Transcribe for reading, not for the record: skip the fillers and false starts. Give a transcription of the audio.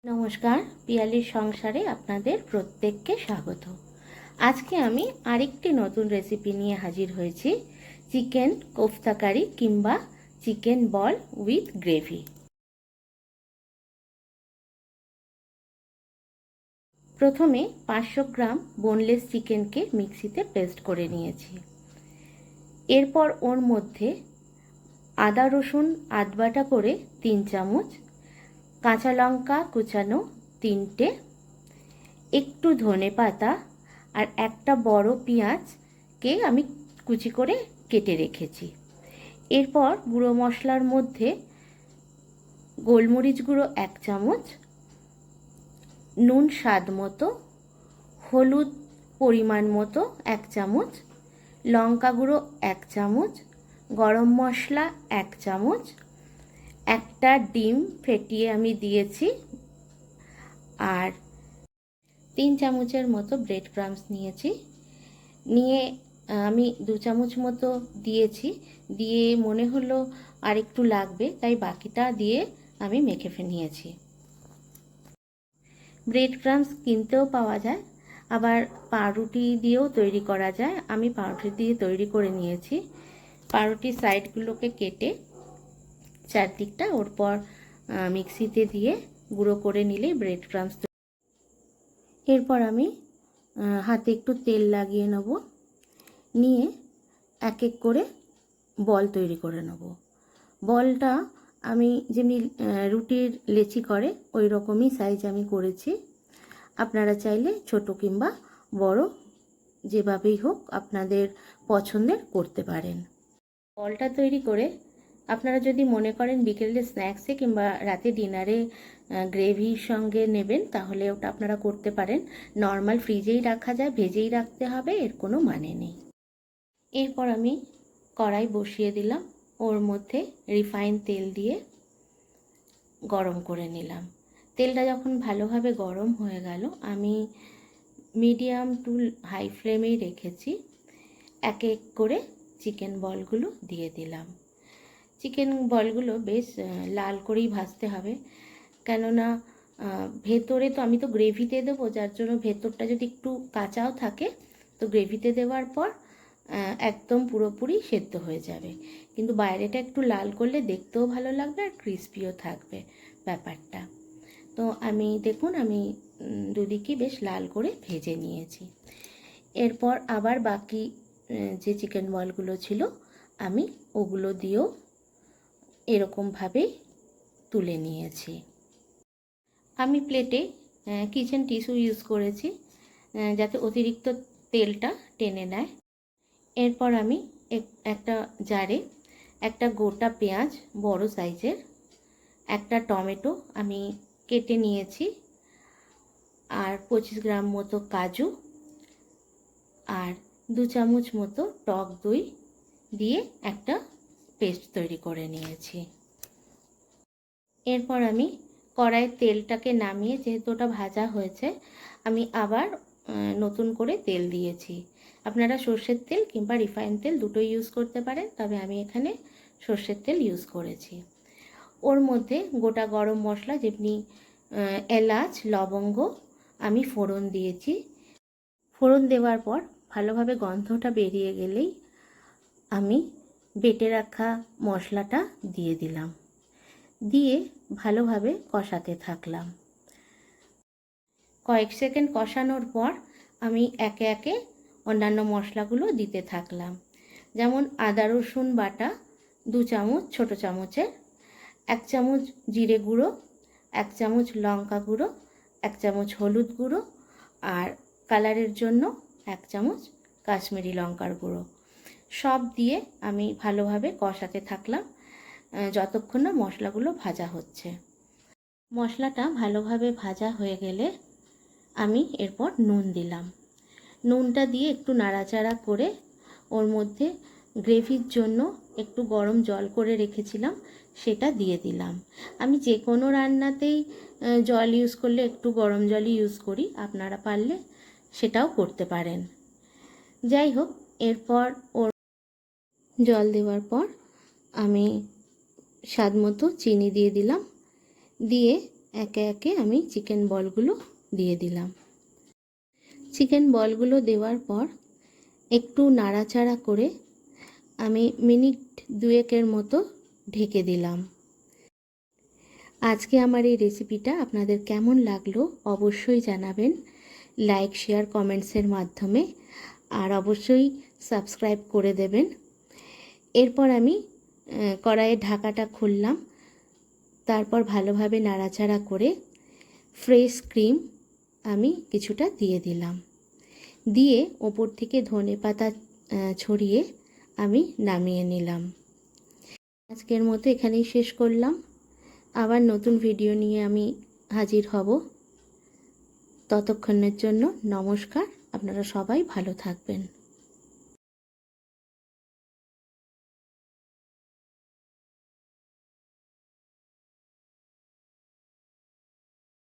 নমস্কার, পিয়ালির সংসারে আপনাদের প্রত্যেককে স্বাগত। আজকে আমি আরেকটি নতুন রেসিপি নিয়ে হাজির হয়েছি, চিকেন কোফতা কারি কিংবা চিকেন বল উইথ গ্রেভি। প্রথমে 500 গ্রাম বোনলেস চিকেনকে মিক্সিতে পেস্ট করে নিয়েছি। এরপর ওর মধ্যে আদা রসুন আধবাটা করে 3 চামচ, কাঁচা লঙ্কা কুচানো 3টে, একটু ধনে পাতা আর একটা বড় পেঁয়াজকে আমি কুচি করে কেটে রেখেছি। এরপর গুঁড়ো মশলার মধ্যে গোলমরিচ গুঁড়ো 1 চামচ, নুন স্বাদ মতো, হলুদ পরিমাণ মতো 1 চামচ, লঙ্কা গুঁড়ো 1 চামচ, গরম মশলা 1 চামচ, একটা ডিম ফেটিয়ে আমি দিয়েছি, আর 3 চামচের মতো ব্রেড ক্রাম্বস নিয়েছি। নিয়ে আমি 2 চামচ মতো দিয়েছি, দিয়ে মনে হলো আর একটু লাগবে, তাই বাকিটা দিয়ে আমি মেখে নিয়েছি। ব্রেড ক্রাম্বস কিনতেও পাওয়া যায়, আবার পাউরুটি দিয়েও তৈরি করা যায়। আমি পাউরুটি দিয়ে তৈরি করে নিয়েছি। পাউরুটির সাইডগুলোকে কেটে চারদিকটা ওর পর মিক্সিতে দিয়ে গুঁড়ো করে নিলেই ব্রেড ক্রাম্বস। এরপর আমি হাতে একটু তেল লাগিয়ে নেব, নিয়ে এক এক করে বল তৈরি করে নেব। বলটা আমি যেমনি রুটির লেচি করে ওই রকমই সাইজ আমি করেছি। আপনারা চাইলে ছোট কিংবা বড় যেভাবেই হোক আপনাদের পছন্দের করতে পারেন। বলটা তৈরি করে আপনারা যদি মনে করেন বিকেলে স্ন্যাক্সে কিংবা রাতে ডিনারে গ্রেভির সঙ্গে নেবেন, তাহলে ওটা আপনারা করতে পারেন। নর্মাল ফ্রিজেই রাখা যায়, ভেজেই রাখতে হবে, এর কোনো মানে নেই। এরপর আমি কড়াই বসিয়ে দিলাম, ওর মধ্যে রিফাইন তেল দিয়ে গরম করে নিলাম। তেলটা যখন ভালোভাবে গরম হয়ে গেল, আমি মিডিয়াম টু হাই ফ্লেমেই রেখেছি। এক এক করে চিকেন বলগুলো দিয়ে দিলাম। চিকেন বলগুলো বেশ লাল করেই ভাজতে হবে, কেননা ভেতরে তো আমি তো গ্রেভিতে দেবো, যার জন্য ভেতরটা যদি একটু কাঁচাও থাকে তো গ্রেভিতে দেওয়ার পর একদম পুরোপুরি সেদ্ধ হয়ে যাবে, কিন্তু বাইরেটা একটু লাল করলে দেখতেও ভালো লাগবে আর ক্রিস্পিও থাকবে ব্যাপারটা। তো আমি দেখুন আমি দুদিকে বেশ লাল করে ভেজে নিয়েছি। এরপর আবার বাকি যে চিকেন বলগুলো ছিল আমি ওগুলো দিয়েও এরকমভাবেই তুলে নিয়েছি। আমি প্লেটে কিচেন টিস্যু ইউজ করেছি, যাতে অতিরিক্ত তেলটা টেনে নেয়। এরপর আমি একটা জারে একটা গোটা পেঁয়াজ বড় সাইজের, একটা টমেটো আমি কেটে নিয়েছি, আর 25 গ্রাম মতো কাজু আর 2 চামচ মতো টক দই দিয়ে একটা পেস্ট তৈরি করে নিয়েছি। এরপর আমি কড়াইয়ের তেলটাকে নামিয়ে, যেহেতু ওটা ভাজা হয়েছে, আমি আবার নতুন করে তেল দিয়েছি। আপনারা সর্ষের তেল কিংবা রিফাইন তেল দুটোই ইউজ করতে পারেন, তবে আমি এখানে সর্ষের তেল ইউজ করেছি। ওর মধ্যে গোটা গরম মশলা যেমনি এলাচ লবঙ্গ আমি ফোড়ন দিয়েছি। ফোড়ন দেওয়ার পর ভালোভাবে গন্ধটা বেরিয়ে গেলেই আমি বেটে রাখা মশলাটা দিয়ে দিলাম, দিয়ে ভালোভাবে কষাতে থাকলাম। কয়েক সেকেন্ড কষানোর পর আমি একে একে অন্যান্য মশলাগুলো দিতে থাকলাম, যেমন আদা রসুন বাটা 2 চামচ ছোটো চামচের, 1 চামচ জিরে গুঁড়ো, 1 চামচ লঙ্কা গুঁড়ো, 1 চামচ হলুদ গুঁড়ো, আর কালারের জন্য 1 চামচ কাশ্মীরি লঙ্কার গুঁড়ো। সব দিয়ে আমি ভালোভাবে কষাতে থাকলাম যতক্ষণ না মশলাগুলো ভাজা হচ্ছে। মশলাটা ভালোভাবে ভাজা হয়ে গেলে আমি এরপর নুন দিলাম। নুনটা দিয়ে একটু নাড়াচাড়া করে ওর মধ্যে গ্রেভির জন্য একটু গরম জল করে রেখেছিলাম, সেটা দিয়ে দিলাম। আমি যে কোনো রান্নাতেই জল ইউজ করলে একটু গরম জলই ইউজ করি, আপনারা পারলে সেটাও করতে পারেন। যাই হোক, এরপর ওর জল দেওয়ার পর আমি স্বাদ মতো চিনি দিয়ে দিলাম, দিয়ে একে একে আমি চিকেন বলগুলো দিয়ে দিলাম। চিকেন বলগুলো দেওয়ার পর একটু নাড়াচাড়া করে আমি মিনিট 2 মতো ঢেকে দিলাম। আজকে আমার এই রেসিপিটা আপনাদের কেমন লাগলো অবশ্যই জানাবেন, লাইক শেয়ার কমেন্টসের মাধ্যমে, আর অবশ্যই সাবস্ক্রাইব করে দেবেন। এরপর আমি কড়াইয়ের ঢাকাটা খুললাম, তারপর ভালোভাবে নাড়াচাড়া করে ফ্রেশ ক্রিম আমি কিছুটা দিয়ে দিলাম, দিয়ে ওপর থেকে ধনেপাতা ছড়িয়ে আমি নামিয়ে নিলাম। আজকের মতো এখানেই শেষ করলাম। আবার নতুন ভিডিও নিয়ে আমি হাজির হব। ততক্ষণের জন্য নমস্কার। আপনারা সবাই ভালো থাকবেন।